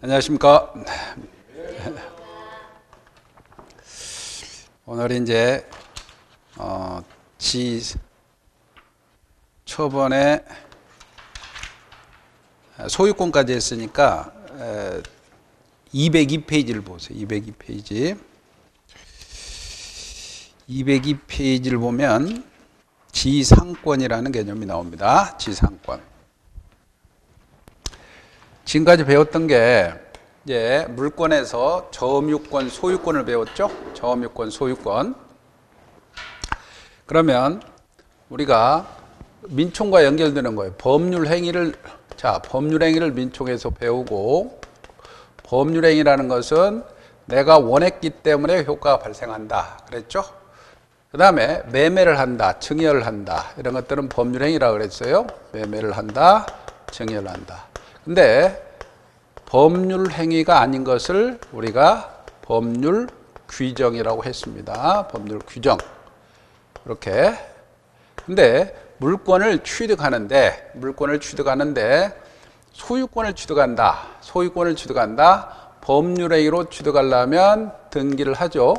안녕하십니까. 오늘 이제 초반에 소유권까지 했으니까 202페이지를 보세요. 202페이지. 202페이지를 보면 지상권이라는 개념이 나옵니다. 지상권. 지금까지 배웠던 게 이제 물권에서 점유권, 소유권을 배웠죠. 점유권, 소유권. 그러면 우리가 민총과 연결되는 거예요. 법률 행위를 민총에서 배우고, 법률행위라는 것은 내가 원했기 때문에 효과가 발생한다 그랬죠. 그 다음에 매매를 한다, 증여를 한다, 이런 것들은 법률행위라고 그랬어요. 매매를 한다, 증여를 한다. 근데 법률 행위가 아닌 것을 우리가 법률 규정이라고 했습니다. 법률 규정. 이렇게. 근데 물권을 취득하는데 소유권을 취득한다. 법률 행위로 취득하려면 등기를 하죠.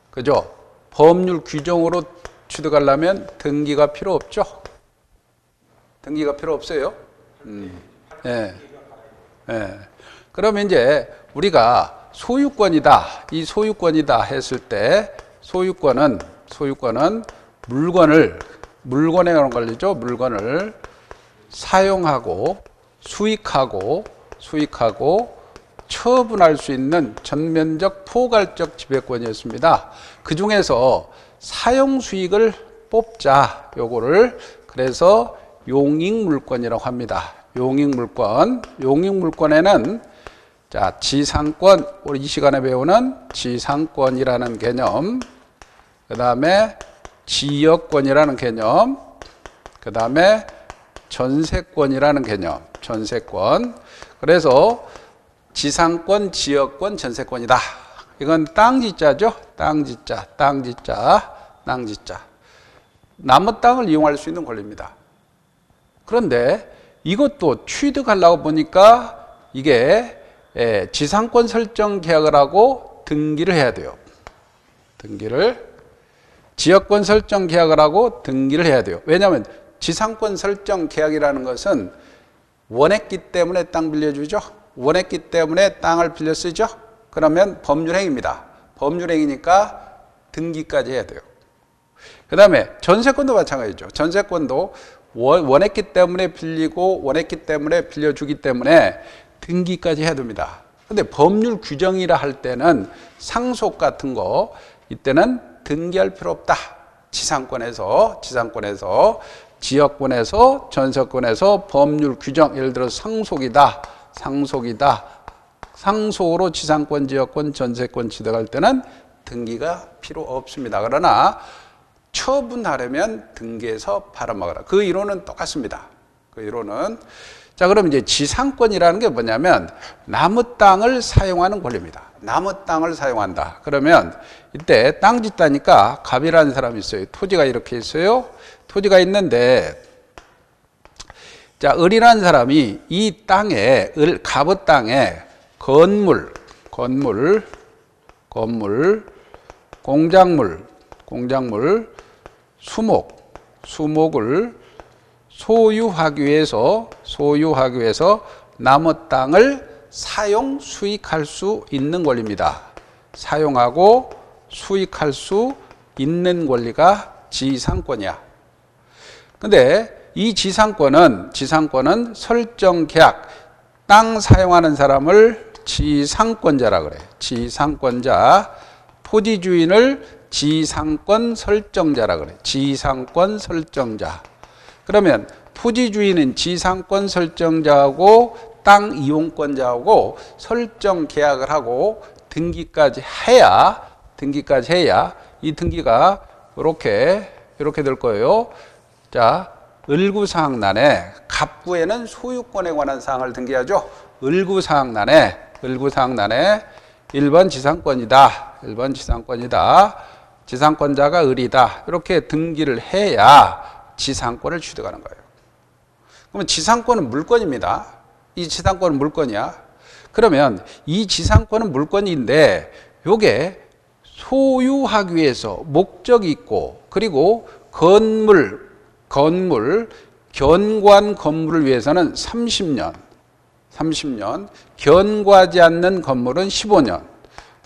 그죠? 법률 규정으로 취득하려면 등기가 필요 없죠. 등기가 필요 없어요. 예. 예. 그러면 이제 우리가 소유권이다, 이 소유권이다 했을 때 소유권은 물건에 걸리죠. 물건을 사용하고 수익하고 처분할 수 있는 전면적 포괄적 지배권이었습니다. 그 중에서 사용 수익을 뽑자. 요거를 그래서 용익물권이라고 합니다. 용익물권에는 자, 지상권, 우리 이 시간에 배우는 지상권이라는 개념, 그 다음에 지역권이라는 개념, 그 다음에 전세권이라는 개념, 전세권. 그래서 지상권, 지역권, 전세권이다. 이건 땅지자죠. 땅지자. 남의 땅을 이용할 수 있는 권리입니다. 그런데 이것도 취득하려고 보니까 이게 지상권 설정 계약을 하고 등기를 해야 돼요. 지역권 설정 계약을 하고 등기를 해야 돼요. 왜냐하면 지상권 설정 계약이라는 것은 원했기 때문에 땅 빌려주죠. 원했기 때문에 땅을 빌려 쓰죠. 그러면 법률행위입니다. 법률행위니까 등기까지 해야 돼요. 그 다음에 전세권도 마찬가지죠. 전세권도 원했기 때문에 빌리고 원했기 때문에 빌려주기 때문에 등기까지 해야 됩니다. 근데 법률 규정이라 할 때는 상속 같은 거 이때는 등기할 필요 없다. 지상권에서 지역권에서 전세권에서 법률 규정, 예를 들어 상속이다. 상속으로 지상권, 지역권, 전세권 취득할 때는 등기가 필요 없습니다. 그러나 처분하려면 등기해서 팔아먹어라. 그 이론은 똑같습니다. 그 이론은. 자, 그럼 이제 지상권이라는 게 뭐냐면 남의 땅을 사용하는 권리입니다. 남의 땅을 사용한다. 그러면 이때 땅 짓다니까 갑이라는 사람이 있어요. 토지가 이렇게 있어요. 토지가 있는데, 자, 을이라는 사람이 이 땅에, 갑의 땅에 건물, 공작물, 수목을 소유하기 위해서 남의 땅을 사용, 수익할 수 있는 권리입니다. 사용하고 수익할 수 있는 권리가 지상권이야. 근데 이 지상권은 설정 계약, 땅 사용하는 사람을 지상권자라 그래. 지상권자, 토지 주인을 지상권 설정자라 그래. 지상권 설정자. 그러면 토지 주인은 지상권 설정자하고 땅 이용권자하고 설정 계약을 하고 등기까지 해야 이 등기가 이렇게 될 거예요. 자, 을구사항란에 갑부에는 소유권에 관한 사항을 등기하죠. 을구사항란에 1번 지상권이다. 지상권자가 을이다. 이렇게 등기를 해야 지상권을 취득하는 거예요. 그러면 지상권은 물권입니다. 이 지상권은 물권이야. 그러면 이 지상권은 물권인데 요게 소유하기 위해서 목적이 있고 그리고 건물 견고한 건물을 위해서는 30년 견고하지 않는 건물은 15년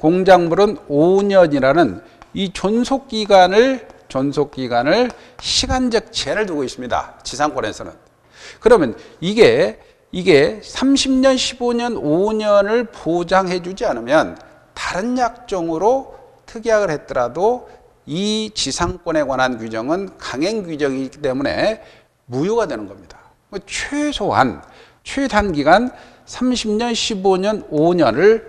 공작물은 5년이라는 이 존속기간을 시간적 제한을 두고 있습니다. 지상권에서는. 그러면 이게 30년, 15년, 5년을 보장해 주지 않으면 다른 약정으로 특약을 했더라도 이 지상권에 관한 규정은 강행 규정이기 때문에 무효가 되는 겁니다. 최단기간 30년, 15년, 5년을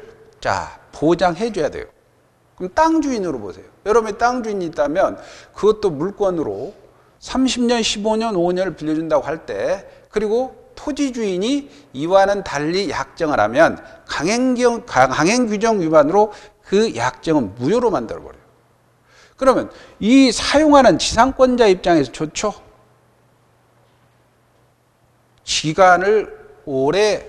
보장해 줘야 돼요. 그럼 땅 주인으로 보세요. 여러분이 땅 주인이 있다면 그것도 물권으로 30년, 15년, 5년을 빌려준다고 할 때 그리고 토지 주인이 이와는 달리 약정을 하면 강행 규정 위반으로 그 약정은 무효로 만들어버려요. 그러면 이 사용하는 지상권자 입장에서 좋죠? 기간을 오래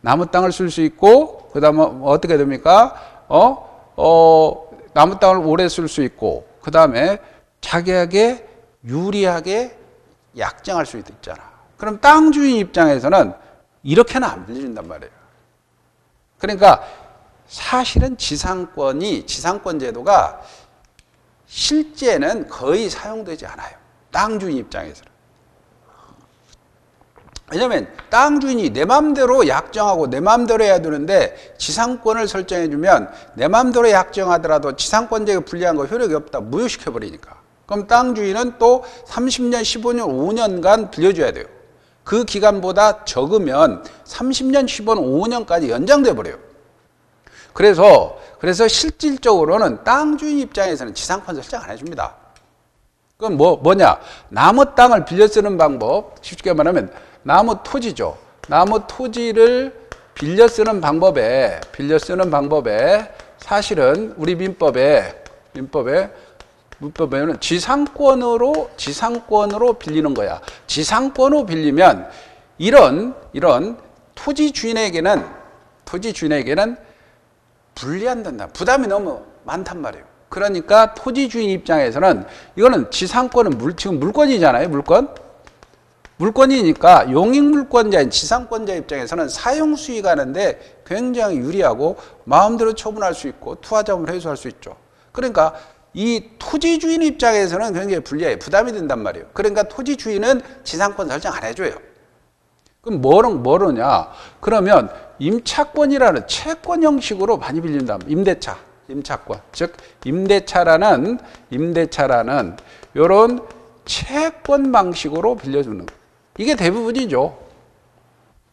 나무 땅을 쓸 수 있고 그 다음에 어떻게 됩니까? 나무 땅을 오래 쓸 수 있고 그 다음에 자기에게 유리하게 약정할 수 있잖아. 그럼 땅 주인 입장에서는 이렇게는 안 빌려준단 말이에요. 그러니까 사실은 지상권 제도가 실제는 거의 사용되지 않아요. 땅 주인 입장에서는. 왜냐하면 땅 주인이 내 마음대로 약정하고 내 마음대로 해야 되는데 지상권을 설정해 주면 내 마음대로 약정하더라도 지상권자에게 불리한 거 효력이 없다. 무효시켜 버리니까. 그럼 땅 주인은 또 30년, 15년, 5년간 빌려줘야 돼요. 그 기간보다 적으면 30년, 15년, 5년까지 연장돼 버려요. 그래서 실질적으로는 땅 주인 입장에서는 지상권 설정 안 해줍니다. 그건 뭐냐? 나무 땅을 빌려 쓰는 방법, 쉽게 말하면 나무 토지죠. 나무 토지를 빌려 쓰는 방법에 사실은 우리 민법에는 지상권으로 빌리는 거야. 지상권으로 빌리면 이런 토지 주인에게는 불리한단다. 부담이 너무 많단 말이에요. 그러니까 토지 주인 입장에서는 이거는 지상권은 지금 물권이잖아요. 물권이니까 용익물권자인 지상권자 입장에서는 사용 수익하는데 굉장히 유리하고 마음대로 처분할 수 있고 투하자금을 회수할 수 있죠. 그러니까 이 토지 주인 입장에서는 굉장히 불리해요. 부담이 된단 말이에요. 그러니까 토지 주인은 지상권 설정 안 해줘요. 그럼 뭐로냐? 그러면 임차권이라는 채권 형식으로 많이 빌린다. 임차권. 즉 임대차라는 이런 채권 방식으로 빌려주는 거. 이게 대부분이죠.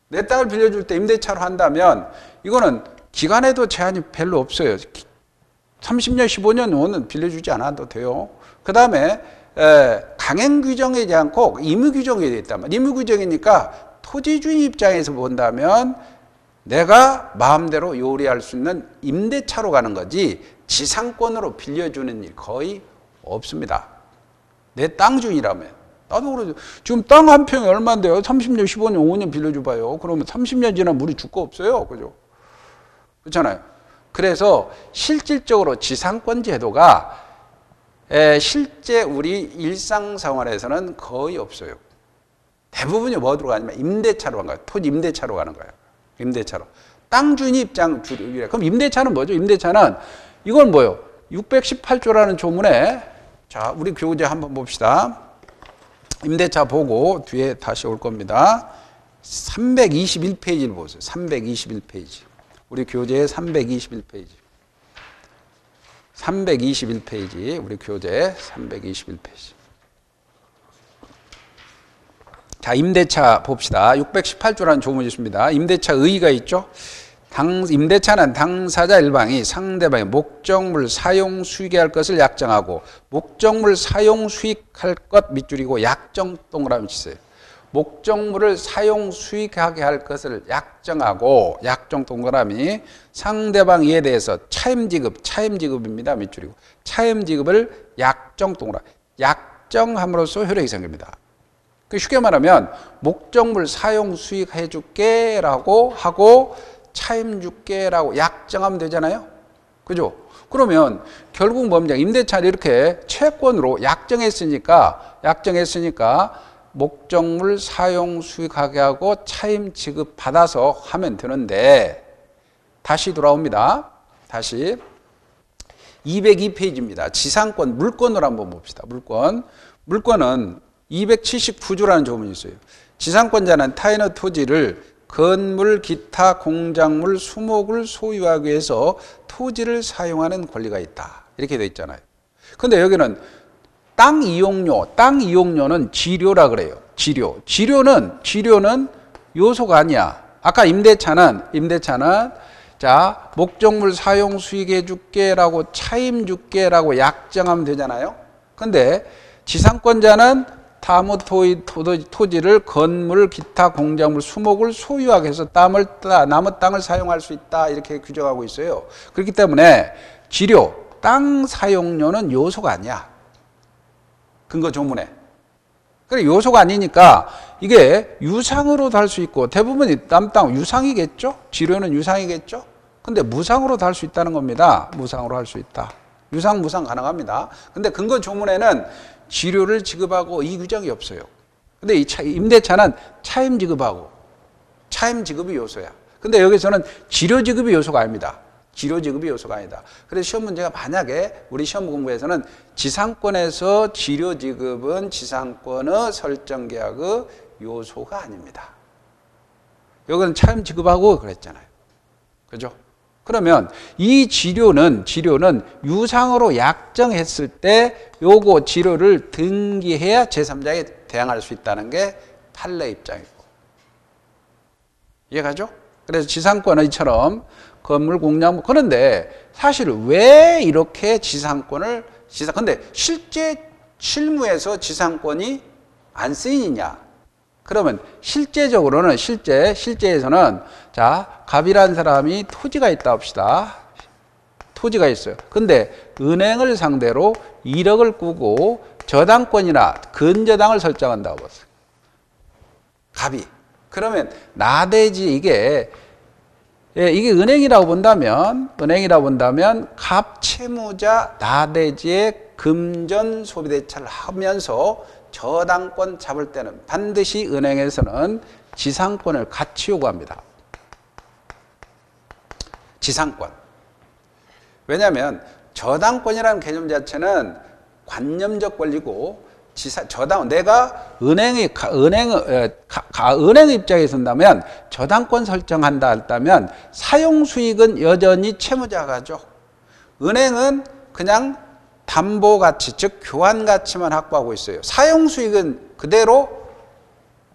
내 땅을 빌려줄 때 임대차로 한다면 이거는 기간에도 제한이 별로 없어요. 30년, 15년, 5년 빌려주지 않아도 돼요. 그 다음에 강행 규정이지 않고 의무 규정이 되어 있단 말이에요. 의무 규정이니까 토지 주인 입장에서 본다면 내가 마음대로 요리할 수 있는 임대차로 가는 거지 지상권으로 빌려주는 일 거의 없습니다. 내 땅 주인이라면. 나도 그러죠. 지금 땅 한 평이 얼마인데요? 30년, 15년, 5년 빌려줘봐요. 그러면 30년 지나면 우리 줄 거 없어요. 그죠? 그렇잖아요. 그래서 실질적으로 지상권 제도가 실제 우리 일상생활에서는 거의 없어요. 대부분이 뭐로 가냐면 임대차로 가는 거예요. 토지 임대차로 가는 거예요. 임대차로. 땅 주인 입장 줄이래. 그럼 임대차는 뭐죠? 임대차는 이건 뭐예요? 618조라는 조문에 자, 우리 교재 한번 봅시다. 임대차 보고 뒤에 다시 올 겁니다. 321페이지를 보세요. 321페이지. 우리 교재의 321페이지. 321페이지. 우리 교재 321페이지. 자, 임대차 봅시다. 618조라는 조문이 있습니다. 임대차 의의가 있죠. 임대차는 당사자 일방이 상대방의 목적물 사용 수익에 할 것을 약정하고 목적물 사용 수익할 것 밑줄이고 약정 동그라미 치세요. 목적물을 사용 수익하게 할 것을 약정하고 약정 동그라미 상대방 이에 대해서 차임지급입니다. 밑줄이고 차임지급을 약정 동그라미 약정함으로써 효력이 생깁니다. 그 쉽게 말하면 목적물 사용 수익해 줄게 라고 하고 차임 줄게 라고 약정하면 되잖아요. 그죠? 그러면 결국 뭡니까? 임대차를 이렇게 채권으로 약정했으니까 목적물 사용 수익하게 하고 차임 지급 받아서 하면 되는데, 다시 돌아옵니다. 다시 202페이지입니다. 지상권 물권으로 한번 봅시다. 물권은 279조라는 조문이 있어요. 지상권자는 타인의 토지를 건물, 기타, 공작물, 수목을 소유하기 위해서 토지를 사용하는 권리가 있다. 이렇게 되어 있잖아요. 근데 여기는 땅 이용료는 지료라 그래요. 지료는 요소가 아니야. 아까 임대차는 자, 목적물 사용 수익해 줄게라고 차임 줄게라고 약정하면 되잖아요. 근데 지상권자는 다무 토지를 건물, 기타, 공작물, 수목을 소유하게 해서 남의 땅을 사용할 수 있다. 이렇게 규정하고 있어요. 그렇기 때문에 지료, 땅 사용료는 요소가 아니야. 근거 조문에. 그래, 요소가 아니니까 이게 유상으로도 할 수 있고, 대부분이 남 땅 유상이겠죠? 지료는 유상이겠죠? 근데 무상으로도 할 수 있다는 겁니다. 무상으로 할 수 있다. 유상, 무상 가능합니다. 근데 근거 조문에는 지료를 지급하고 이 규정이 없어요. 근데 이 임대차는 차임 지급하고, 차임 지급이 요소야. 근데 여기서는 지료 지급이 요소가 아닙니다. 지료 지급이 요소가 아니다. 그래서 시험 문제가 만약에 우리 시험 공부에서는 지상권에서 지료 지급은 지상권의 설정 계약의 요소가 아닙니다. 여기는 차임 지급하고 그랬잖아요. 그죠? 그러면 이 지료는 유상으로 약정했을 때 요거 지료를 등기해야 제3자에게 대항할 수 있다는 게 판례 입장이고. 이해가죠? 그래서 지상권은 이처럼 건물, 공작물. 그런데 사실 왜 이렇게 근데 실무에서 지상권이 안 쓰이느냐? 그러면 실제에서는 자, 갑이라는 사람이 토지가 있다 합시다. 토지가 있어요. 근데 은행을 상대로 1억을 꾸고 저당권이나 근저당을 설정한다고 봤어요. 갑이. 그러면 나대지 이게 은행이라고 본다면 갑 채무자 나대지의 금전 소비대차를 하면서 저당권 잡을 때는 반드시 은행에서는 지상권을 같이 요구합니다. 지상권. 왜냐하면 저당권이라는 개념 자체는 관념적 권리고 내가 은행 입장에 선다면 저당권 설정한다 했다면 사용 수익은 여전히 채무자가 가죠. 은행은 그냥 담보 가치, 즉 교환 가치만 확보하고 있어요. 사용 수익은 그대로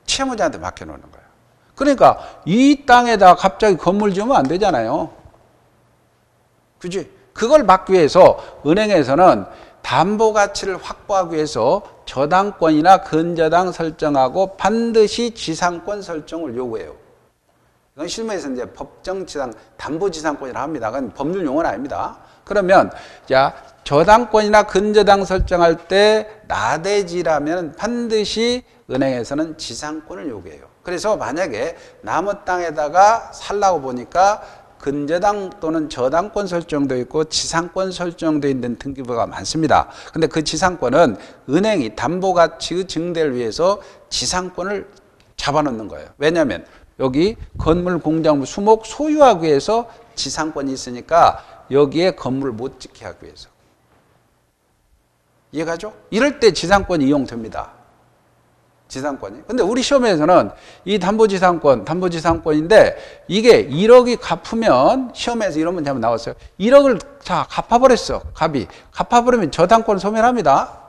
채무자한테 맡겨놓는 거예요. 그러니까 이 땅에다 갑자기 건물 지으면 안 되잖아요. 그지? 그걸 막기 위해서 은행에서는 담보 가치를 확보하기 위해서 저당권이나 근저당 설정하고 반드시 지상권 설정을 요구해요. 이건 실무에서 이제 법정 지상, 담보 지상권이라 합니다. 그건 법률 용어는 아닙니다. 그러면 자, 저당권이나 근저당 설정할 때 나대지라면 반드시 은행에서는 지상권을 요구해요. 그래서 만약에 남의 땅에다가 살라고 보니까 근저당 또는 저당권 설정도 있고 지상권 설정도 있는 등기부가 많습니다. 근데 그 지상권은 은행이 담보가치의 증대를 위해서 지상권을 잡아놓는 거예요. 왜냐하면 여기 건물, 공작물, 수목 소유하기 위해서 지상권이 있으니까 여기에 건물을 못 짓게 하기 위해서. 이해가죠? 이럴 때 지상권이 이용됩니다. 지상권이. 근데 우리 시험에서는 이 담보지상권인데 이게 1억이 갚으면 시험에서 이런 문제 한번 나왔어요. 1억을 자 갚아버렸어. 갑이. 갚아버리면 저당권 소멸합니다.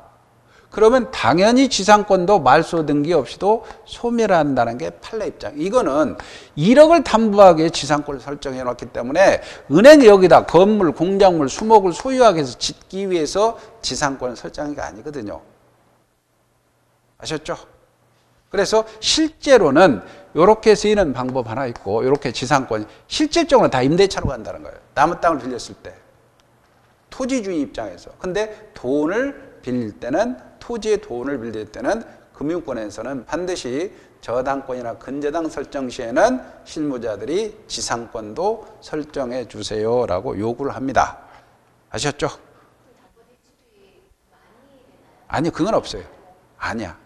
그러면 당연히 지상권도 말소 등기 없이도 소멸한다는 게 판례 입장. 이거는 1억을 담보하기 위해 지상권을 설정해 놓았기 때문에 은행이 여기다 건물, 공작물, 수목을 소유하기 위해서 짓기 위해서 지상권을 설정한 게 아니거든요. 아셨죠? 그래서 실제로는 이렇게 쓰이는 방법 하나 있고 이렇게 지상권이 실질적으로 다 임대차로 간다는 거예요. 남의 땅을 빌렸을 때. 토지주의 입장에서. 근데 돈을 빌릴 때는 토지의 돈을 빌릴 때는 금융권에서는 반드시 저당권이나 근저당 설정 시에는 실무자들이 지상권도 설정해 주세요라고 요구를 합니다. 아셨죠? 아니, 그건 없어요. 아니야.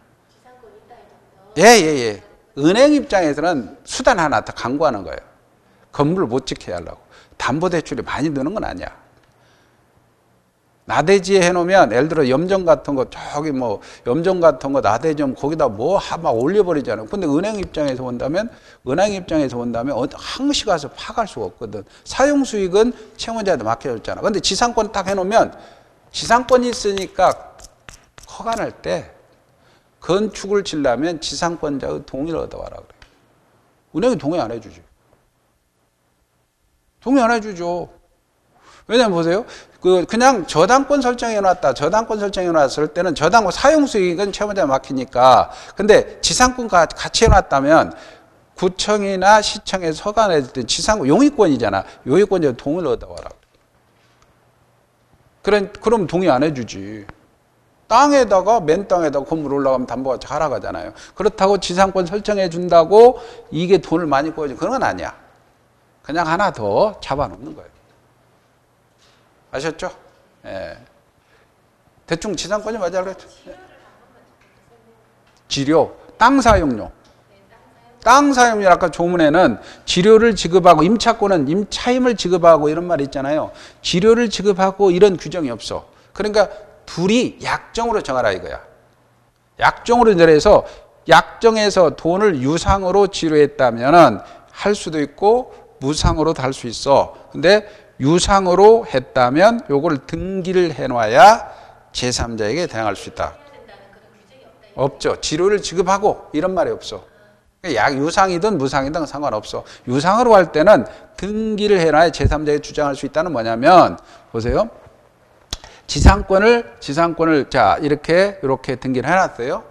예. 은행 입장에서는 수단 하나 더 강구하는 거예요. 건물을 못 지게 하려고. 담보대출이 많이 드는 건 아니야. 나대지에 해놓으면 예를 들어 염정 같은 거 저기 뭐 염정 같은 거 나대점 거기다 뭐 막 올려버리잖아요. 근데 은행 입장에서 본다면 항시 가서 파갈 수가 없거든. 사용 수익은 채무자한테 맡겨줬잖아. 근데 지상권 딱 해놓으면 지상권이 있으니까 허가할 때 건축을 지려면 지상권자의 동의를 얻어와라 그래. 은행이 동의 안 해주지. 동의 안 해주죠. 왜냐면 보세요. 그냥 저당권 설정해놨다. 저당권 설정해놨을 때는 저당권 사용수익은 채무자에 맡기니까. 근데 지상권 같이 해놨다면 구청이나 시청에서 허가 낼 때 지상권 용의권이잖아. 용의권자 동의를 얻어와라. 그럼 동의 안 해주지. 땅에다가 맨 땅에다가 건물 올라가면 담보가 잘 나가잖아요. 그렇다고 지상권 설정해 준다고 이게 돈을 많이 꼬여줘. 그런 건 아니야. 그냥 하나 더 잡아놓는 거예요. 아셨죠? 예. 대충 지상권이 맞아 그랬죠? 지료, 땅 사용료. 땅 사용료 아까 조문에는 지료를 지급하고 임차권은 임차임을 지급하고 이런 말이 있잖아요. 지료를 지급하고 이런 규정이 없어. 그러니까 둘이 약정으로 정하라 이거야. 약정으로 정해서 약정에서 돈을 유상으로 지료했다면은 할 수도 있고 무상으로도 할 수 있어. 근데 유상으로 했다면 요걸 등기를 해놔야 제3자에게 대항할 수 있다. 없죠. 지료를 지급하고 이런 말이 없어. 유상이든 무상이든 상관없어. 유상으로 할 때는 등기를 해놔야 제3자에게 주장할 수 있다는 뭐냐면 보세요. 지상권을 자 이렇게 등기를 해놨어요.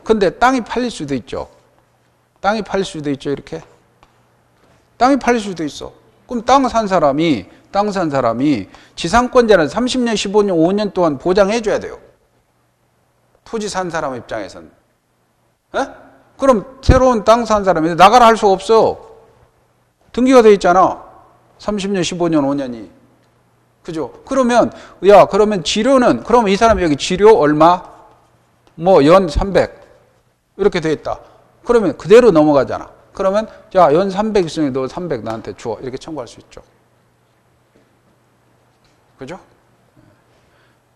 근데 땅이 팔릴 수도 있죠. 땅이 팔릴 수도 있죠. 이렇게 땅이 팔릴 수도 있어. 그럼 땅 산 사람이 지상권자는 30년, 15년, 5년 동안 보장해 줘야 돼요. 토지 산 사람 입장에서는. 에? 그럼 새로운 땅 산 사람이 나가라 할 수가 없어. 등기가 돼 있잖아. 30년, 15년, 5년이. 그죠? 그러면 지료는, 그러면 이 사람이 여기 지료 얼마? 뭐, 연 300. 이렇게 돼 있다. 그러면 그대로 넘어가잖아. 그러면, 자, 연 300 있으니 너 300 나한테 줘. 이렇게 청구할 수 있죠. 그죠?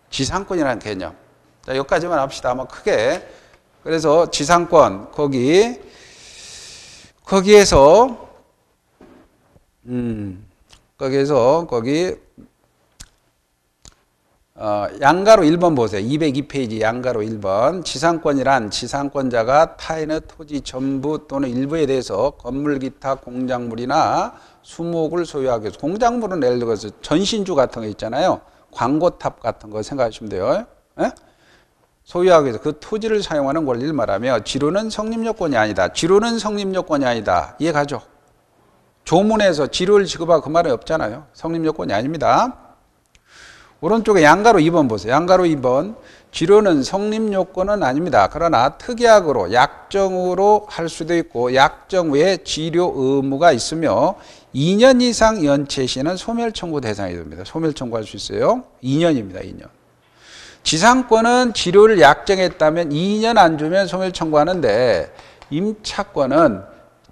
지상권이라는 개념. 자, 여기까지만 합시다. 아마 크게. 그래서 지상권, 거기에서, 양가로 1번 보세요. 202페이지 양가로 1번. 지상권이란 지상권자가 타인의 토지 전부 또는 일부에 대해서 건물 기타 공작물이나 수목을 소유하기 위해서, 공작물은 예를 들어서 전신주 같은 거 있잖아요. 광고탑 같은 거 생각하시면 돼요. 에? 소유하기 위해서 그 토지를 사용하는 권리를 말하며 지료는 성립요건이 아니다. 지료는 성립요건이 아니다. 이해가죠? 조문에서 지료를 지급하고 그 말은 없잖아요. 성립요건이 아닙니다. 오른쪽에 양가로 2번 보세요. 양가로 2번. 지료는 성립요건은 아닙니다. 그러나 특약으로 약정으로 할 수도 있고 약정 외에 지료 의무가 있으며 2년 이상 연체 시에는 소멸청구 대상이 됩니다. 소멸청구할 수 있어요. 2년입니다. 2년. 지상권은 지료를 약정했다면 2년 안 주면 소멸청구하는데 임차권은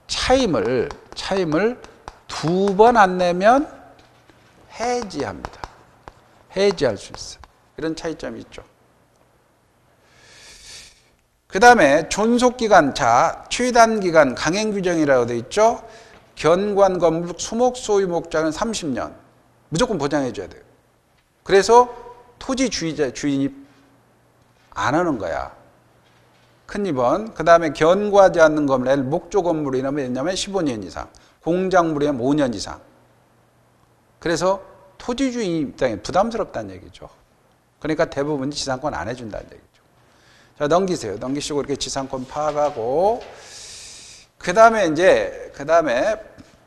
차임을 2번 안 내면 해지합니다. 해지할 수 있어. 이런 차이점이 있죠. 그 다음에 존속기간, 자, 취단기간 강행규정이라고 되어 있죠. 견관 건물 수목 소유 목장은 30년. 무조건 보장해 줘야 돼요. 그래서 토지 주인이 안 하는 거야. 큰 2번. 그 다음에 견고하지 않는 건물, 목조 건물이라면 15년 이상, 공작물이면 5년 이상. 그래서 토지주인 입장에 부담스럽다는 얘기죠. 그러니까 대부분 지상권 안 해준다는 얘기죠. 자, 넘기세요. 넘기시고 이렇게 지상권 파악하고, 그 다음에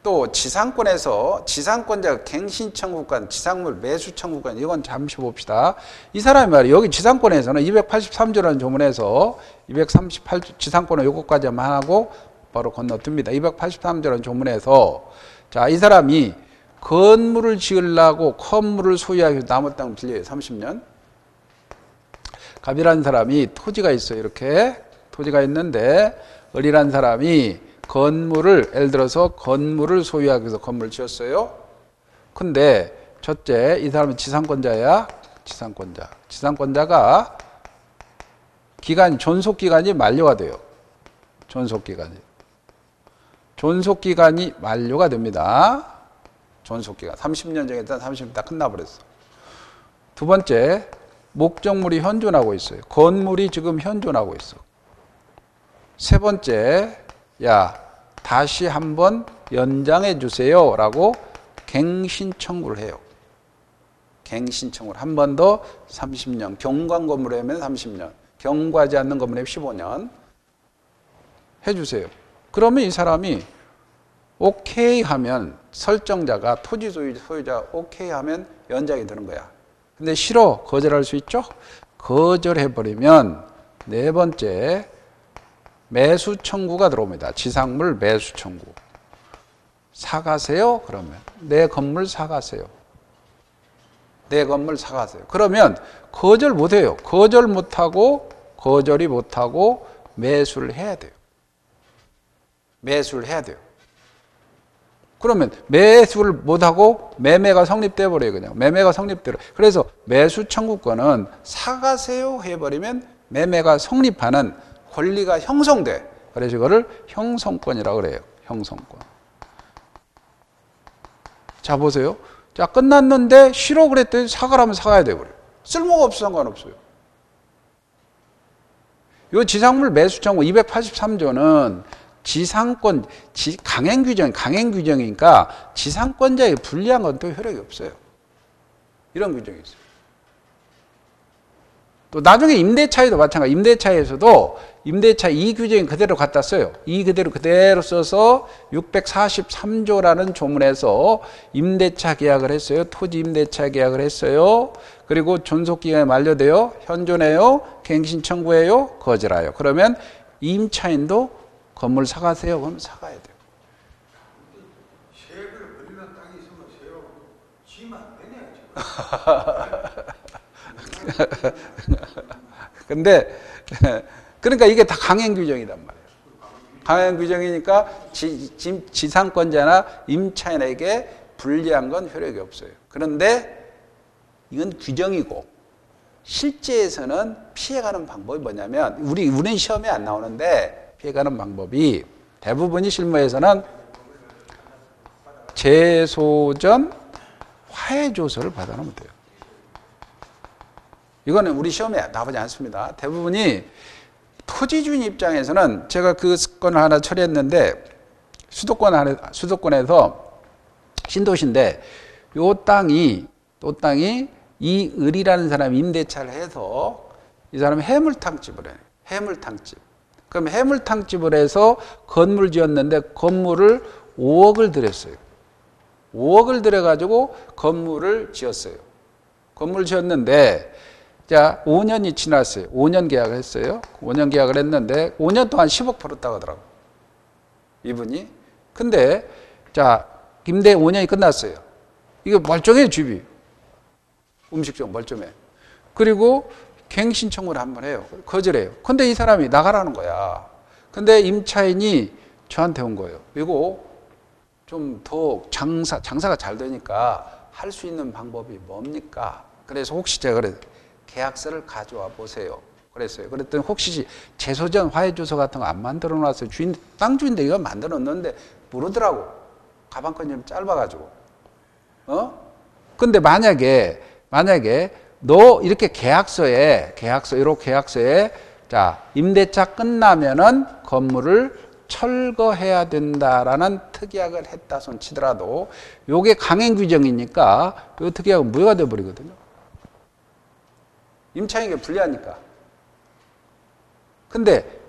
또 지상권자가 갱신 청구권, 지상물 매수 청구권, 이건 잠시 봅시다. 이 사람이 말이에요. 여기 지상권에서는 283조라는 조문에서 238조 지상권은 요거까지만 하고 바로 건너듭니다. 283조라는 조문에서 자, 이 사람이 건물을 지으려고 건물을 소유하기 위해서 나무 땅 빌려요. 30년. 갑이라는 사람이 토지가 있어요. 이렇게 토지가 있는데 을이라는 사람이 건물을 예를 들어서 건물을 소유하기 위해서 건물을 지었어요. 근데 첫째 이 사람은 지상권자야. 지상권자가 존속기간이 만료가 돼요. 존속기간이 만료가 됩니다. 존속기간 30년 전에 일단 30년 다 끝나버렸어. 두 번째 목적물이 현존하고 있어요. 건물이 지금 현존하고 있어. 세 번째 야 다시 한번 연장해 주세요 라고 갱신 청구를 해요. 갱신 청구를 한 번 더 30년 경관 건물에 하면 30년 경과하지 않는 건물에 15년 해주세요. 그러면 이 사람이 오케이 하면 설정자가 토지 소유자 오케이 하면 연장이 되는 거야. 근데 싫어 거절할 수 있죠. 거절해버리면 네 번째 매수 청구가 들어옵니다. 지상물 매수 청구. 사가세요? 그러면 내 건물 사가세요. 그러면 거절 못해요. 거절이 못하고 매수를 해야 돼요. 그러면 매수를 못하고 매매가 성립돼 버려요. 그냥 매매가 성립돼. 그래서 매수 청구권은 사가세요 해버리면 매매가 성립하는 권리가 형성돼. 그래서 이거를 형성권이라고 그래요. 형성권. 자 보세요. 자 끝났는데 싫어 그랬더니 사가라면 사가야 돼버려요. 쓸모가 없어 상관없어요. 이 지상물 매수 청구 283조는 지상권 강행규정이니까 지상권자에 불리한 건 또 효력이 없어요. 이런 규정이 있어요. 또 나중에 임대차에도 마찬가지. 임대차에서도 임대차 이 규정이 그대로 갖다 써요. 이 그대로 써서 643조라는 조문에서 임대차 계약을 했어요. 토지 임대차 계약을 했어요. 그리고 존속기간이 만료돼요. 현존해요. 갱신 청구해요. 거절해요. 그러면 임차인도 건물 사가세요. 그럼 사가야 돼요. 세액을 벌리는 땅이 있으면 세요. 지만 내내야죠. 근데 그러니까 이게 다 강행 규정이란 말이에요. 강행 규정이니까 지상권자나 임차인에게 불리한 건 효력이 없어요. 그런데 이건 규정이고 실제에서는 피해가는 방법이 뭐냐면 우리는 시험에 안 나오는데 피해가는 방법이 대부분이 실무에서는 재소전 화해조서를 받아놓으면 돼요. 이거는 우리 시험에 나오지 않습니다. 대부분이 토지주인 입장에서는 제가 그 건을 하나 처리했는데 수도권에서 신도시인데 요 땅이 이 을이라는 사람이 임대차를 해서 이 사람이 해물탕집을 해요. 해물탕집. 그럼 해물탕집을 해서 건물 지었는데 건물을 5억을 들였어요. 5억을 들여가지고 건물을 지었어요. 건물을 지었는데 자 5년이 지났어요. 5년 계약을 했어요. 5년 계약을 했는데 5년 동안 10억 벌었다고 하더라고요. 이분이. 근데 자 임대 5년이 끝났어요. 이거 멀쩡해요. 집이. 음식점 멀쩡해. 그리고 갱신 청구를 한번 해요. 거절해요. 근데 이 사람이 나가라는 거야. 근데 임차인이 저한테 온 거예요. 이거 좀 더 장사가 잘 되니까 할 수 있는 방법이 뭡니까? 그래서 혹시 제가 그래 계약서를 가져와 보세요. 그랬어요. 그랬더니 혹시 재소전 화해조서 같은 거 안 만들어 놨어요. 땅 주인데 이거 만들어 놨는데 모르더라고. 가방끈이 좀 짧아가지고. 근데 만약에 너 이렇게 계약서에 자 임대차 끝나면은 건물을 철거해야 된다라는 특약을 했다 손 치더라도 요게 강행 규정이니까 요 특약은 무효가 돼 버리거든요. 임차인에게 불리하니까. 근데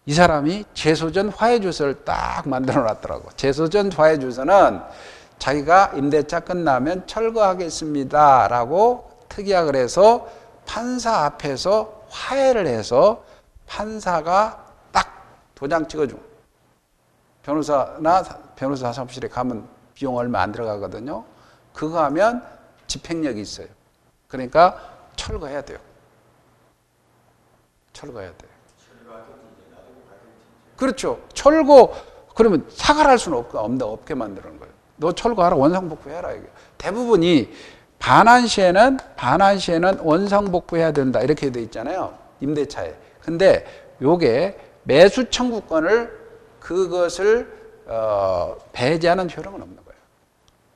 이 사람이 재소전 화해주서를 딱 만들어 놨더라고. 재소전 화해주서는 자기가 임대차 끝나면 철거하겠습니다 라고 특약을 해서 판사 앞에서 화해를 해서 판사가 딱 도장 찍어주고, 변호사 사무실에 가면 비용 얼마 안 들어가거든요. 그거 하면 집행력이 있어요. 그러니까 철거해야 돼요. 철거해야 돼요. 그렇죠. 철거, 그러면 사과를 할 수는 없게 만드는 거예요. 너 철거하라, 원상복구해라. 이게. 대부분이 반환 시에는 원상복구해야 된다. 이렇게 돼 있잖아요. 임대차에. 근데 요게 매수 청구권을 그것을 배제하는 효력은 없는 거예요.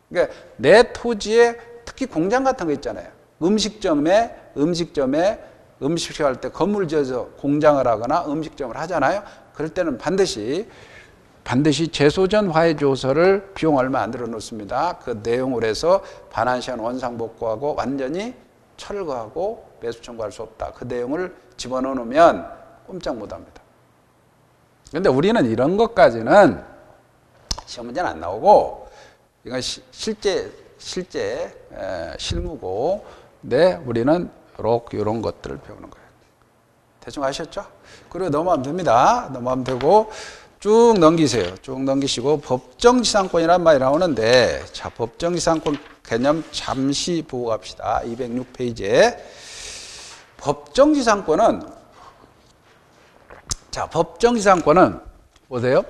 그러니까 내 토지에 특히 공장 같은 거 있잖아요. 음식점에 음식할 때 건물 지어서 공장을 하거나 음식점을 하잖아요. 그럴 때는 반드시 재소전 화해조서를 비용 얼마 안 들어 놓습니다. 그 내용을 해서 반환시한 원상복구하고 완전히 철거하고 매수 청구할 수 없다. 그 내용을 집어넣어 놓으면 꼼짝 못 합니다. 그런데 우리는 이런 것까지는 시험 문제는 안 나오고, 이건 실무고, 근데 우리는 이런 것들을 배우는 거예요. 대충 아셨죠? 그리고 넘어가면 됩니다. 넘어가면 되고, 쭉 넘기세요. 쭉 넘기시고, 법정지상권이란 말이 나오는데, 자, 법정지상권 개념 잠시 보고 갑시다. 206페이지에. 법정지상권은 보세요.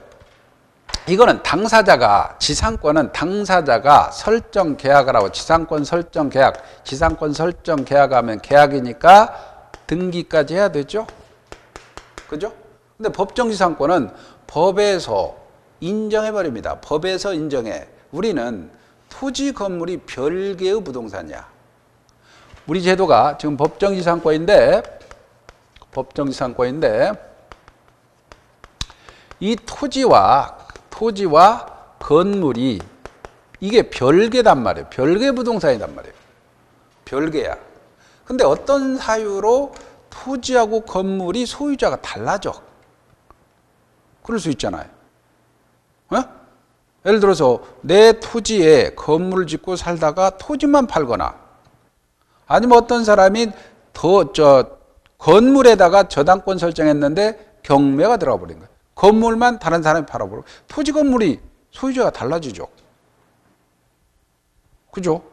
이거는 지상권은 당사자가 설정 계약을 하고, 지상권 설정 계약하면 계약이니까 등기까지 해야 되죠? 그죠? 근데 법정지상권은 법에서 인정해버립니다. 법에서 인정해. 우리는 토지 건물이 별개의 부동산이야. 우리 제도가 지금 법정지상권인데 이 토지와 건물이 이게 별개단 말이에요. 별개 부동산이단 말이에요. 별개야. 근데 어떤 사유로 토지하고 건물이 소유자가 달라져. 그럴 수 있잖아요. 예를 들어서 내 토지에 건물을 짓고 살다가 토지만 팔거나, 아니면 어떤 사람이 건물에다가 저당권 설정했는데 경매가 들어가 버린 거예요. 건물만 다른 사람이 팔아버리고, 토지 건물이 소유자가 달라지죠. 그죠?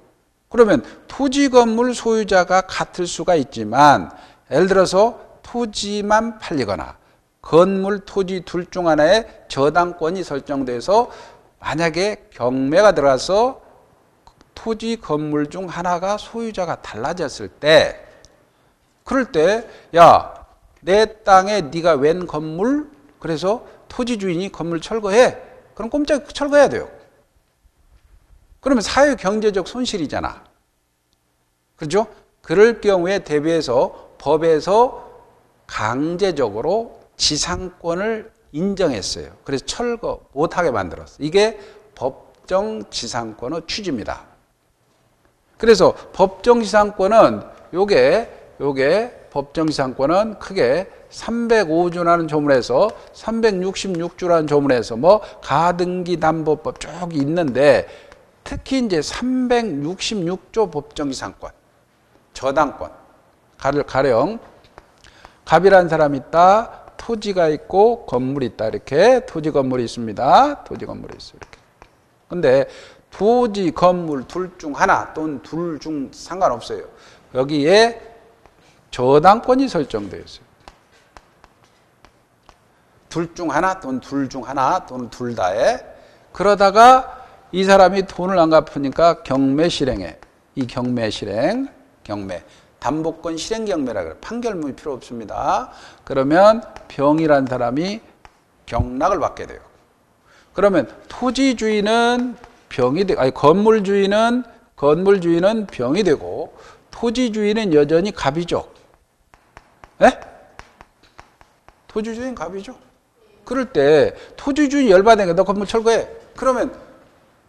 그러면 토지 건물 소유자가 같을 수가 있지만, 예를 들어서 토지만 팔리거나 건물, 토지 둘 중 하나에 저당권이 설정돼서 만약에 경매가 들어가서 토지 건물 중 하나가 소유자가 달라졌을 때, 그럴 때 야, 내 땅에 네가 웬 건물, 그래서 토지 주인이 건물 철거해. 그럼 꼼짝 철거해야 돼요. 그러면 사회 경제적 손실이잖아. 그렇죠? 그럴 경우에 대비해서 법에서 강제적으로 지상권을 인정했어요. 그래서 철거 못하게 만들었어요. 이게 법정지상권의 취지입니다. 그래서 법정지상권은 요게 법정지상권은 크게 305조라는 조문에서 366조라는 조문에서 뭐 가등기담보법 쭉 있는데, 특히 이제 366조 법정지상권, 저당권, 가령 갑이라는 사람이 있다, 토지가 있고 건물이 있다. 이렇게 토지 건물이 있습니다. 토지 건물이 있어요. 이렇게. 근데 토지 건물 둘 중 하나 또는 둘 중 상관없어요. 여기에 저당권이 설정되어 있어요. 둘 중 하나 또는 둘 중 하나 또는 둘 다에. 그러다가 이 사람이 돈을 안 갚으니까 경매 실행해. 이 경매. 담보권 실행 경매라 그래요. 판결문이 필요 없습니다. 그러면 병이라는 사람이 경락을 받게 돼요. 그러면 토지 주인은 건물 주인은 병이 되고, 토지 주인은 여전히 갑이죠. 예? 토지 주인 갑이죠. 그럴 때 토지 주인이 열받으니까 너 건물 철거해. 그러면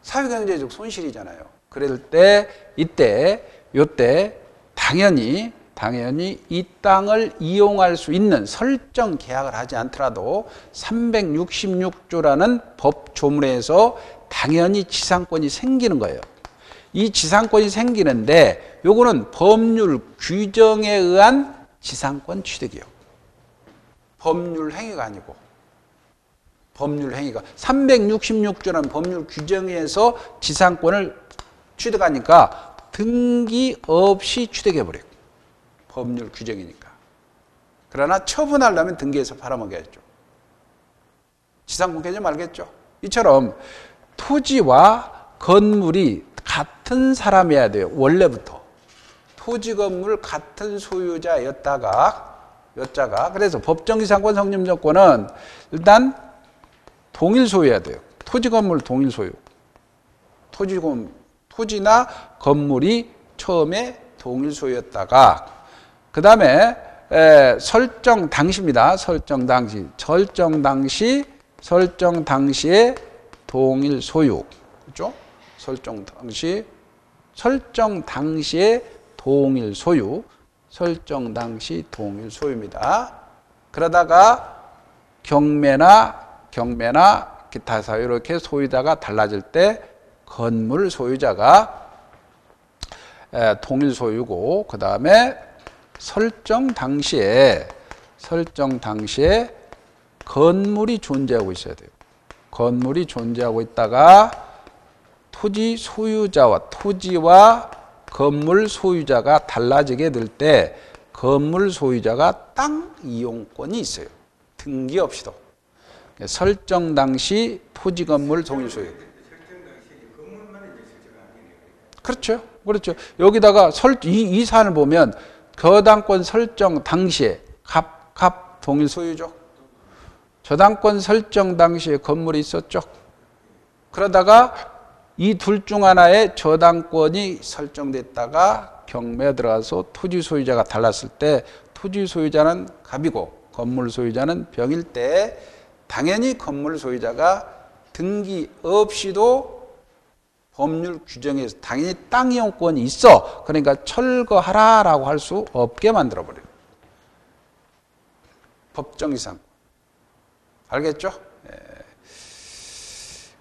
사회경제적 손실이잖아요. 그럴 때 요때 당연히 당연히 이 땅을 이용할 수 있는 설정 계약을 하지 않더라도 366조라는 법 조문에서 당연히 지상권이 생기는 거예요. 이 지상권이 생기는데 요거는 법률 규정에 의한 지상권 취득이요. 법률 행위가 아니고 법률 행위가 366조라는 법률 규정에 의해서 지상권을 취득하니까 등기 없이 취득해 버려요. 법률 규정이니까. 그러나 처분하려면 등기해서 팔아먹여야죠. 지상권 개념 알겠죠? 이처럼 토지와 건물이 같은 사람이어야 돼요. 원래부터. 토지 건물 같은 소유자였다가 그래서 법정지상권 성립요건은 일단 동일 소유해야 돼요. 토지 건물 동일 소유. 토지나 건물이 처음에 동일 소유였다가 그 다음에 설정 당시입니다. 설정 당시에 동일 소유. 그렇죠? 설정 당시에 동일 소유. 설정 당시 동일 소유입니다. 그러다가 경매나 기타 사유 이렇게 소유자가 달라질 때 건물 소유자가 동일 소유고 그 다음에 설정 당시에 건물이 존재하고 있어야 돼요. 건물이 존재하고 있다가 토지와 건물 소유자가 달라지게 될 때 건물 소유자가 땅 이용권이 있어요. 등기 없이도. 설정 당시 토지 건물 동일 소유. 그렇죠. 여기다가 이 사안을 보면 저당권 설정 당시에 갑 동일 소유죠. 저당권 설정 당시에 건물이 있었죠. 그러다가 이 둘 중 하나에 저당권이 설정됐다가 경매에 들어가서 토지 소유자가 달랐을 때 토지 소유자는 갑이고 건물 소유자는 병일 때 당연히 건물 소유자가 등기 없이도 법률 규정에서 당연히 땅 이용권이 있어. 그러니까 철거하라라고 할 수 없게 만들어버려요. 법정지상권. 알겠죠?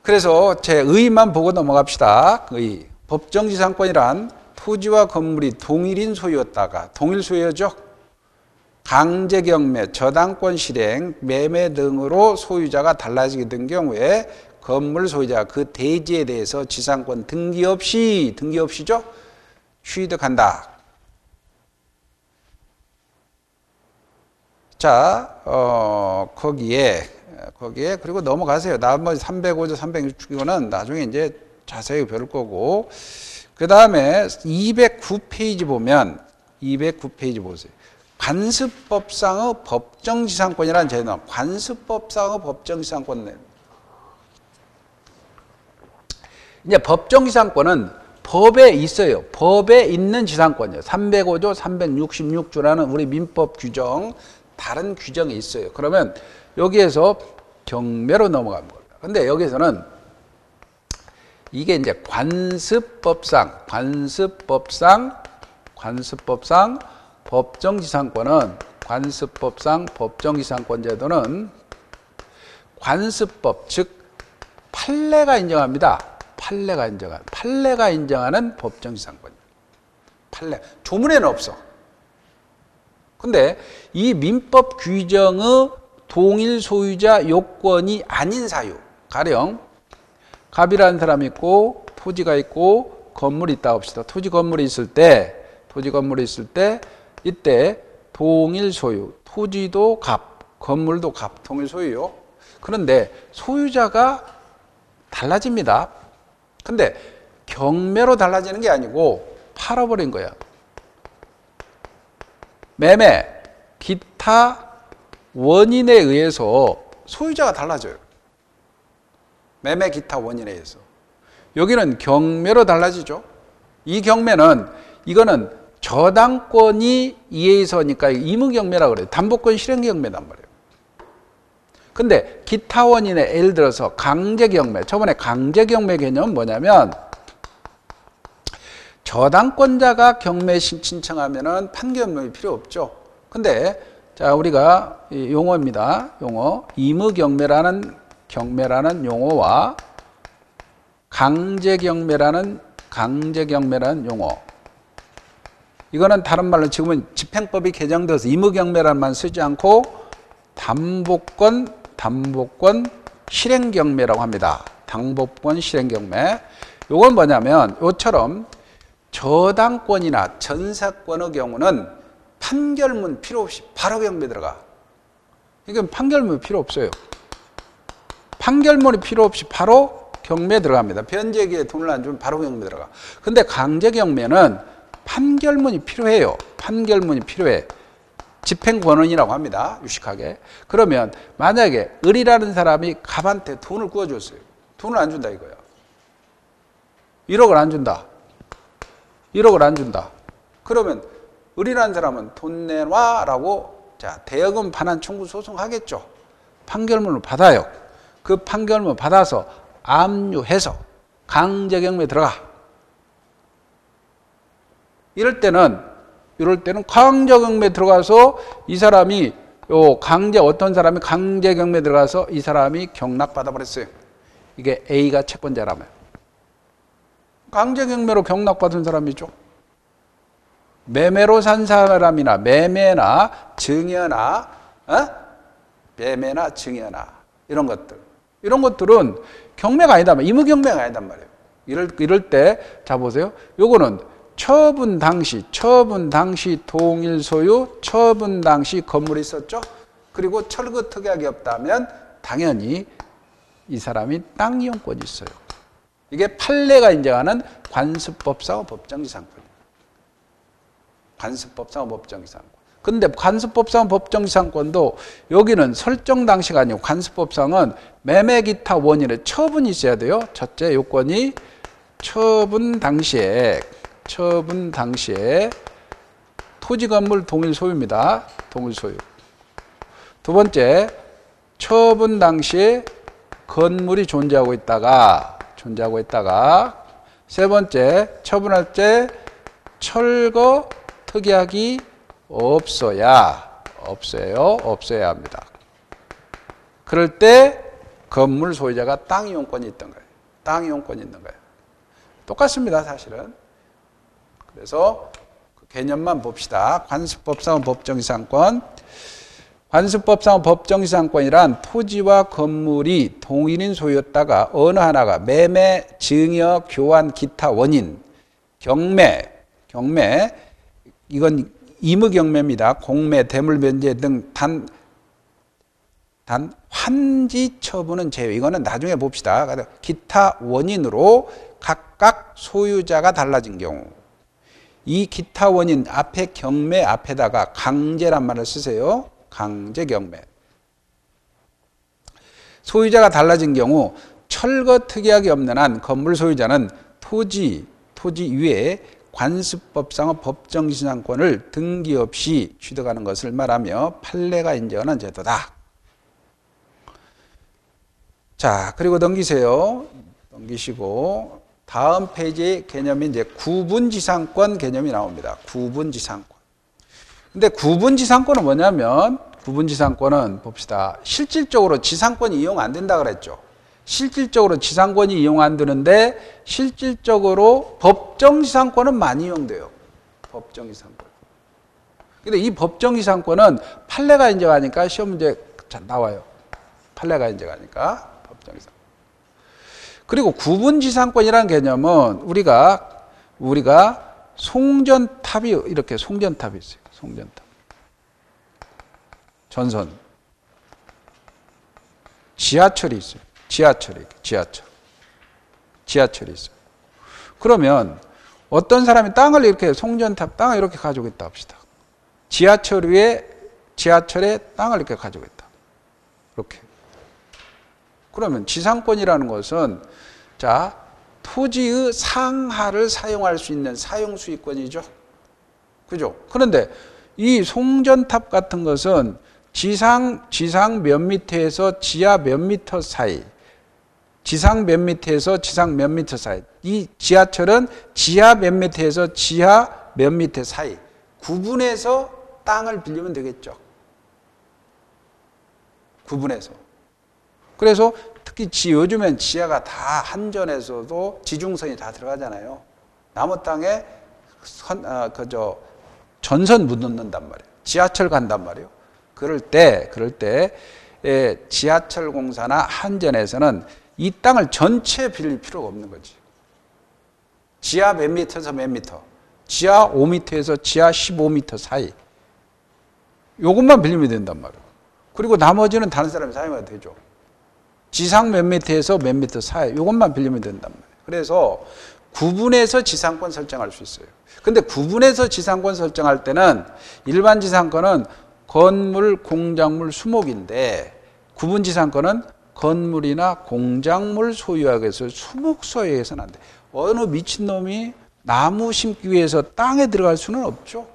그래서 제 의의만 보고 넘어갑시다. 의의. 법정지상권이란 토지와 건물이 동일인 소유였다가 동일 소유죠. 강제경매, 저당권 실행, 매매 등으로 소유자가 달라지게 된 경우에 건물 소유자가 그 대지에 대해서 지상권 등기 없이죠? 취득한다. 자, 거기에 그리고 넘어가세요. 나머지 305조, 306조는 나중에 이제 자세히 배울 거고. 그 다음에 209페이지 보면 209페이지 보세요. 관습법상의 법정지상권이라는 제도 나옵니다. 관습법상의 법정지상권. 이제 법정지상권은 법에 있어요. 법에 있는 지상권이에요. 305조, 366조라는 우리 민법 규정, 다른 규정이 있어요. 그러면 여기에서 경매로 넘어가는 거예요. 근데 여기서는 이게 이제 관습법상 법정지상권은 관습법상 법정지상권 제도는 관습법, 즉 판례가 인정합니다. 판례가 인정하는 법정지상권이에요. 판례. 조문에는 없어. 근데 이 민법 규정의 동일 소유자 요건이 아닌 사유. 가령 갑이라는 사람이 있고 토지가 있고 건물이 있다 합시다. 토지 건물이 있을 때 이때 동일 소유. 토지도 갑, 건물도 갑, 동일 소유요. 그런데 소유자가 달라집니다. 근데 경매로 달라지는 게 아니고 팔아버린 거야. 매매, 기타 원인에 의해서 소유자가 달라져요. 매매, 기타 원인에 의해서. 여기는 경매로 달라지죠. 이 경매는 이거는 저당권이 이해서니까 임의경매라고 그래요. 담보권 실행경매단 말이에요. 근데 기타 원인에 예를 들어서 강제경매. 저번에 강제경매 개념은 뭐냐면 저당권자가 경매 신청하면은 판결문이 필요 없죠. 근데 자, 우리가 이 용어입니다. 용어. 임의경매라는 용어와 강제경매라는 용어. 이거는 다른 말로 지금은 집행법이 개정돼서 임의경매라는 말 쓰지 않고 담보권 실행경매라고 합니다. 담보권 실행경매. 요건 뭐냐면 요처럼 저당권이나 전세권의 경우는 판결문 필요 없이 바로 경매 들어가. 이건 판결문이 필요 없어요. 판결문이 필요 없이 바로 경매 들어갑니다. 변제기에 돈을 안 주면 바로 경매 들어가. 근데 강제경매는 판결문이 필요해요. 판결문이 필요해. 집행권원이라고 합니다. 유식하게. 그러면 만약에 을이라는 사람이 갑한테 돈을 구워줬어요. 돈을 안 준다 이거야. 1억을 안 준다. 1억을 안 준다. 그러면 을이라는 사람은 돈 내놔라고 자 대여금 반환 청구 소송하겠죠. 판결문을 받아요. 그 판결문 받아서 압류해서 강제경매 들어가. 이럴 때는 강제경매 들어가서 이 사람이 어떤 사람이 강제경매 들어가서 이 사람이 경락받아 버렸어요. 이게 A가 채권자라면 강제경매로 경락받은 사람이죠. 매매로 산 사람이나 매매나 증여나 이런 것들은 경매가 아니단 말이에요. 임의경매가 아니단 말이에요. 이럴 때 자 보세요. 요거는 처분 당시 동일 소유, 처분 당시 건물이 있었죠. 그리고 철거 특약이 없다면 당연히 이 사람이 땅 이용권이 있어요. 이게 판례가 인정하는 관습법상의 법정지상권이에요. 관습법상의 법정지상권. 근데 관습법상의 법정지상권도 여기는 설정 당시가 아니고 관습법상은 매매 기타 원인의 처분이 있어야 돼요. 첫째 요건이 처분 당시에 토지 건물 동일 소유입니다. 동일 소유. 두 번째, 처분 당시에 건물이 존재하고 있다가 세 번째, 처분할 때 철거 특약이 없어야 합니다. 그럴 때 건물 소유자가 땅 이용권이 있던 거예요. 땅 이용권이 있는 거예요. 똑같습니다, 사실은. 그래서 그 개념만 봅시다. 관습법상의 법정지상권. 관습법상의 법정지상권이란 토지와 건물이 동일인 소유였다가 어느 하나가 매매, 증여, 교환, 기타 원인, 경매, 이건 임의경매입니다. 공매, 대물변제 등 단 환지 처분은 제외. 이거는 나중에 봅시다. 기타 원인으로 각각 소유자가 달라진 경우. 이 기타 원인 앞에 경매 앞에다가 강제란 말을 쓰세요. 강제경매. 소유자가 달라진 경우 철거 특약이 없는 한 건물 소유자는 토지 위에 관습법상의 법정지상권을 등기 없이 취득하는 것을 말하며 판례가 인정하는 제도다. 자, 그리고 넘기시고 다음 페이지의 개념이 이제 구분지상권 개념이 나옵니다. 구분지상권. 근데 구분지상권은 뭐냐면 구분지상권은 봅시다. 실질적으로 지상권이 이용 안 된다 그랬죠. 실질적으로 지상권이 이용 안 되는데 실질적으로 법정지상권은 많이 이용돼요. 법정지상권. 근데 이 법정지상권은 판례가 인정하니까 시험 문제 나와요. 판례가 인정하니까 법정지상권. 그리고 구분지상권이라는 개념은 우리가 송전탑이 이렇게 송전탑이 있어요. 송전탑. 전선. 지하철이 있어요. 지하철이 있어요. 그러면 어떤 사람이 송전탑 땅을 이렇게 가지고 있다 합시다. 지하철에 땅을 이렇게 가지고 있다. 이렇게. 그러면 지상권이라는 것은 자, 토지의 상하를 사용할 수 있는 사용수익권이죠. 그죠? 그런데 이 송전탑 같은 것은 지상 몇 미터에서 지하 몇 미터 사이, 지상 몇 미터에서 지상 몇 미터 사이. 이 지하철은 지하 몇 미터에서 지하 몇 미터 사이. 구분해서 땅을 빌리면 되겠죠. 구분해서. 그래서 특히 요즘엔 지하가 다 한전에서도 지중선이 다 들어가잖아요. 나무 땅에 전선 못 넣는단 말이에요. 지하철 간단 말이에요. 그럴 때 지하철 공사나 한전에서는 이 땅을 전체 빌릴 필요가 없는 거지. 지하 몇 미터에서 몇 미터, 지하 5미터에서 지하 15미터 사이. 요것만 빌리면 된단 말이에요. 그리고 나머지는 다른 사람이 사용해도 되죠. 지상 몇 미터에서 몇 미터 사이. 요것만 빌리면 된단 말이에요. 그래서 구분해서 지상권 설정할 수 있어요. 근데 구분해서 지상권 설정할 때는 일반 지상권은 건물, 공작물, 수목인데 구분 지상권은 건물이나 공작물 소유하기 위해서 수목 소유해서는 안 돼. 어느 미친놈이 나무 심기 위해서 땅에 들어갈 수는 없죠.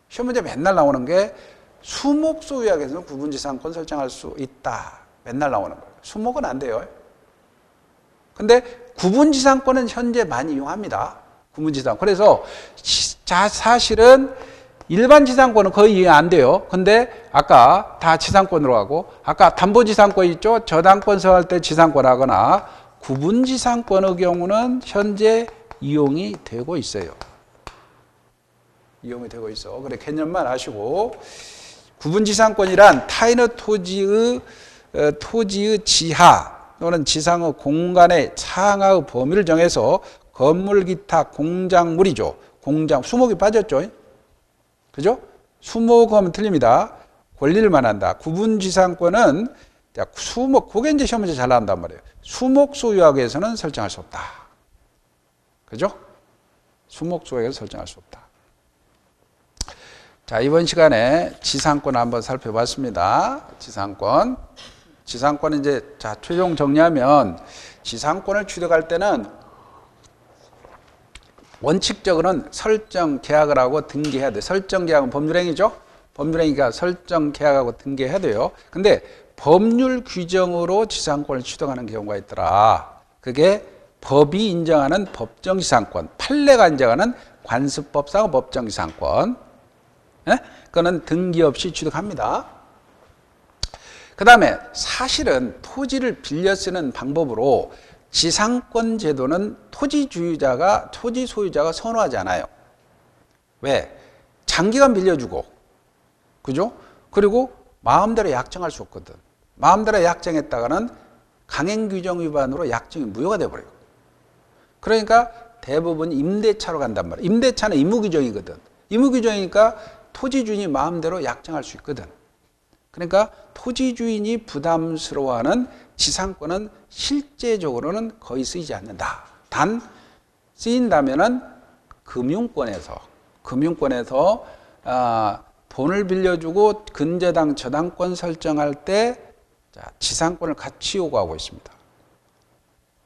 시험 문제 맨날 나오는 게 수목 소유하기 위해서는 구분 지상권 설정할 수 있다. 맨날 나오는 거예요. 수목은 안 돼요. 근데 구분지상권은 현재 많이 이용합니다. 구분지상. 그래서 사실은 일반 지상권은 거의 이해 안 돼요. 근데 아까 다 지상권으로 하고, 아까 담보지상권 있죠? 저당권 서할 때 지상권 하거나, 구분지상권의 경우는 현재 이용이 되고 있어요. 이용이 되고 있어. 그래, 개념만 아시고, 구분지상권이란 타인의 토지의 지하 또는 지상의 공간의 상하의 범위를 정해서 건물, 기타, 공작물이죠. 수목이 빠졌죠. 그죠? 수목하면 틀립니다. 권리를 말한다. 구분지상권은 수목, 그게 이제 시험 문제 잘 나온단 말이에요. 수목 소유하기 위해서는 설정할 수 없다. 그죠? 수목 소유하기 위해서 설정할 수 없다. 자, 이번 시간에 지상권 한번 살펴봤습니다. 지상권은 이제, 자, 최종 정리하면 지상권을 취득할 때는 원칙적으로는 설정 계약을 하고 등기해야 돼. 설정 계약은 법률행위죠? 법률행위가 설정 계약하고 등기해야 돼요. 근데 법률 규정으로 지상권을 취득하는 경우가 있더라. 그게 법이 인정하는 법정지상권, 판례가 인정하는 관습법상 법정지상권. 그거는 등기 없이 취득합니다. 그 다음에 사실은 토지를 빌려 쓰는 방법으로 지상권 제도는 토지 소유자가 선호하지 않아요. 왜? 장기간 빌려주고, 그죠? 그리고 마음대로 약정할 수 없거든. 마음대로 약정했다가는 강행규정 위반으로 약정이 무효가 돼버려요. 그러니까 대부분 임대차로 간단 말이에요. 임대차는 의무규정이거든. 의무규정이니까 토지 주인이 마음대로 약정할 수 있거든. 그러니까 토지 주인이 부담스러워하는 지상권은 실제적으로는 거의 쓰이지 않는다. 단 쓰인다면은 금융권에서 돈을 빌려주고 근저당 저당권 설정할 때 지상권을 같이 요구하고 있습니다.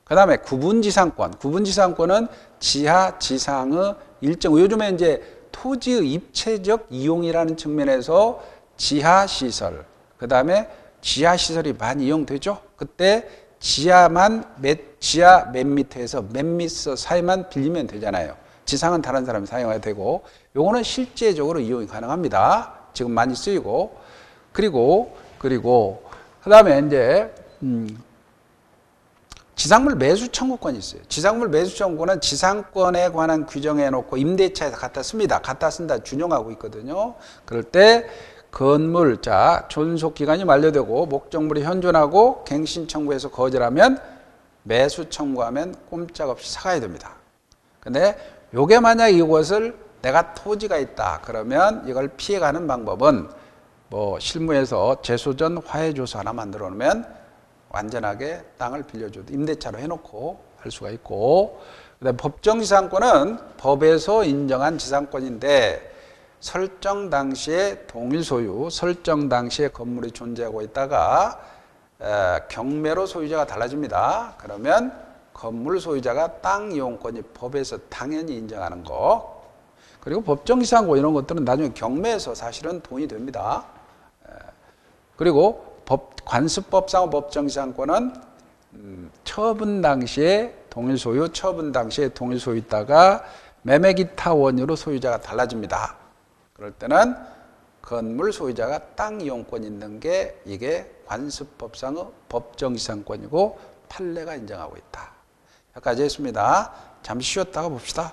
그 다음에 구분지상권은 지하, 지상의 일정, 요즘에 이제 토지의 입체적 이용이라는 측면에서 지하시설, 그 다음에 지하시설이 많이 이용되죠. 그때 지하 몇 미터에서 몇 미터 사이만 빌리면 되잖아요. 지상은 다른 사람이 사용해야 되고, 요거는 실제적으로 이용이 가능합니다. 지금 많이 쓰이고. 그리고 그 다음에 이제 지상물 매수 청구권이 있어요. 지상물 매수 청구권은 지상권에 관한 규정해 놓고 임대차에서 갖다 씁니다. 갖다 쓴다 준용하고 있거든요. 그럴 때 건물, 존속 기간이 만료되고 목적물이 현존하고 갱신 청구해서 거절하면 매수 청구하면 꼼짝없이 사가야 됩니다. 근데 요게 만약 이것을 내가 토지가 있다 그러면 이걸 피해가는 방법은 뭐 실무에서 재소전 화해조서 하나 만들어 놓으면 완전하게 땅을 빌려줘도 임대차로 해놓고 할 수가 있고, 그다음에 법정지상권은 법에서 인정한 지상권인데 설정 당시에 동일 소유, 설정 당시에 건물이 존재하고 있다가 경매로 소유자가 달라집니다. 그러면 건물 소유자가 땅 이용권이 법에서 당연히 인정하는 거. 그리고 법정지상권 이런 것들은 나중에 경매에서 사실은 돈이 됩니다. 그리고 관습법상 법정지상권은 처분 당시에 동일 소유, 처분 당시에 동일 소유 있다가 매매 기타 원유로 소유자가 달라집니다. 그럴 때는 건물 소유자가 땅 이용권 있는 게 이게 관습법상의 법정지상권이고 판례가 인정하고 있다. 여기까지 했습니다. 잠시 쉬었다가 봅시다.